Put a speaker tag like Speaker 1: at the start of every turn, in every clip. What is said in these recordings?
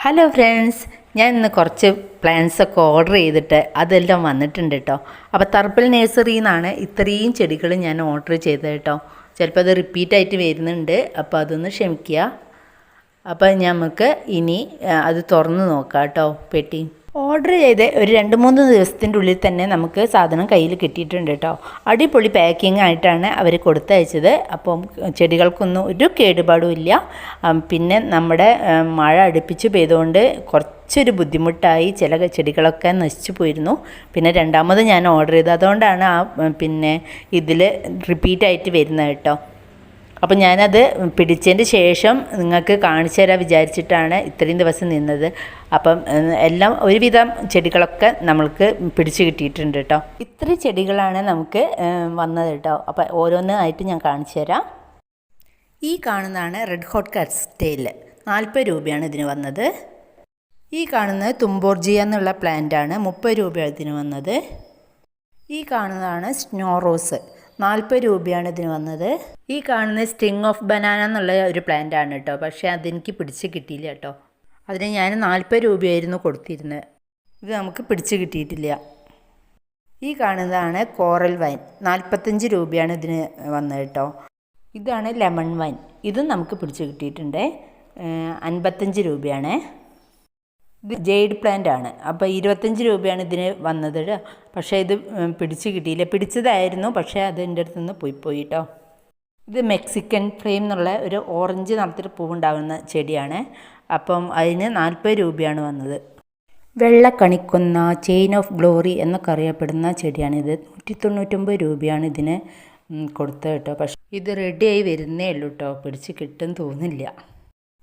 Speaker 1: Hello friends, ഞാൻ ഇന്ന് കുറച്ച് പ്ലാന്റ്സൊക്കെ ഓർഡർ ചെയ്തിട്ട് അതെല്ലാം വന്നിട്ടുണ്ട് കേട്ടോ. അപ്പോൾ തർപ്പൽ നഴ്സറിയിൽ നിന്നാണ് ഇത്രയും ചെടികൾ ഞാൻ ഓർഡർ ചെയ്തത് കേട്ടോ. ചിലപ്പോൾ അത് റിപ്പീറ്റായിട്ട് വരുന്നുണ്ട്, അപ്പോൾ അതൊന്ന് ക്ഷമിക്കുക. അപ്പോൾ നമുക്ക് ഇനി അത് തുറന്ന് നോക്കാം കേട്ടോ. പെട്ടി ഓർഡർ ചെയ്ത് ഒരു 2-3 ദിവസത്തിൻ്റെ ഉള്ളിൽ തന്നെ നമുക്ക് സാധനം കയ്യിൽ കിട്ടിയിട്ടുണ്ട് കേട്ടോ. അടിപൊളി പാക്കിംഗ് ആയിട്ടാണ് അവർ കൊടുത്തയച്ചത്. അപ്പം ചെടികൾക്കൊന്നും ഒരു കേടുപാടും ഇല്ല. പിന്നെ നമ്മുടെ മഴ അടുപ്പിച്ച് പെയ്തുകൊണ്ട് കുറച്ചൊരു ബുദ്ധിമുട്ടായി, ചില ചെടികളൊക്കെ നശിച്ചു പോയിരുന്നു. പിന്നെ രണ്ടാമത് ഞാൻ ഓർഡർ ചെയ്തത്, അതുകൊണ്ടാണ് പിന്നെ ഇതിൽ റിപ്പീറ്റായിട്ട് വരുന്നത് കേട്ടോ. അപ്പം ഞാനത് പിടിച്ചതിന് ശേഷം നിങ്ങൾക്ക് കാണിച്ചു തരാൻ വിചാരിച്ചിട്ടാണ് ഇത്രയും ദിവസം നിന്നത്. അപ്പം എല്ലാം ഒരുവിധം ചെടികളൊക്കെ നമ്മൾക്ക് പിടിച്ച് കിട്ടിയിട്ടുണ്ട് കേട്ടോ. ഇത്ര ചെടികളാണ് നമുക്ക് വന്നത് കേട്ടോ. അപ്പം ഓരോന്നായിട്ട് ഞാൻ കാണിച്ചു തരാം. ഈ കാണുന്നതാണ് റെഡ് ഹോട്ട് കസ്റ്റേൽ, 40 രൂപയാണ് ഇതിന് വന്നത്. ഈ കാണുന്നത് തുമ്പോർജിയ എന്നുള്ള പ്ലാന്റാണ്, 30 രൂപയാണ് ഇതിന് വന്നത്. ഈ കാണുന്നതാണ് സ്നോ റോസ്, 40 രൂപയാണ് ഇതിന് വന്നത്. ഈ കാണുന്നത് സ്റ്റിങ് ഓഫ് ബനാന എന്നുള്ള ഒരു പ്ലാന്റ് ആണ് കേട്ടോ. പക്ഷേ അതെനിക്ക് പിടിച്ച് കിട്ടിയില്ല കേട്ടോ. അതിന് ഞാൻ 40 രൂപയായിരുന്നു കൊടുത്തിരുന്നത്. ഇത് നമുക്ക് പിടിച്ച് കിട്ടിയിട്ടില്ല. ഈ കാണുന്നതാണ് കോറൽ വൈൻ, 45 രൂപയാണ് ഇതിന് വന്നത് കേട്ടോ. ഇതാണ് ലെമൺ വൈൻ, ഇതും നമുക്ക് പിടിച്ച് കിട്ടിയിട്ടുണ്ട്, 55 രൂപയാണ്. ഇത് ജെയ്ഡ് പ്ലാന്റ് ആണ്, അപ്പോൾ 25 രൂപയാണ് ഇതിന് വന്നത്. പക്ഷേ ഇത് പിടിച്ച് കിട്ടിയില്ല. പിടിച്ചതായിരുന്നു, പക്ഷേ അത് എൻ്റെ അടുത്ത് നിന്ന് പോയി കേട്ടോ. ഇത് മെക്സിക്കൻ ഫ്ലെയിം എന്നുള്ള ഒരു ഓറഞ്ച് നിറത്തിൽ പൂവുണ്ടാകുന്ന ചെടിയാണ്. അപ്പം അതിന് 40 രൂപയാണ് വന്നത്. വെള്ളക്കണിക്കുന്ന ചെയിൻ ഓഫ് ഗ്ലോറി എന്നൊക്കെ അറിയപ്പെടുന്ന ചെടിയാണിത്. 199 രൂപയാണ് ഇതിന് കൊടുത്തത് കേട്ടോ. പക്ഷേ ഇത് റെഡിയായി വരുന്നേ ഉള്ളൂ കേട്ടോ, പിടിച്ച് കിട്ടും തോന്നില്ല.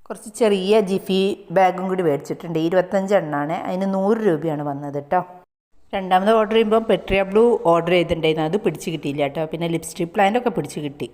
Speaker 1: കുറച്ച് ചെറിയ ജിഫി ബാഗും കൂടി മേടിച്ചിട്ടുണ്ട്, 25 എണ്ണമാണ്. അതിന് 100 രൂപയാണ് വന്നത് കേട്ടോ. രണ്ടാമത് ഓർഡർ ചെയ്യുമ്പോൾ പെട്രിയ ബ്ലൂ ഓർഡർ ചെയ്തിട്ടുണ്ടായിരുന്നു, അത് പിടിച്ച് കിട്ടിയില്ല കേട്ടോ. പിന്നെ ലിപ്സ്റ്റിക് പ്ലാന്റൊക്കെ പിടിച്ച് കിട്ടി.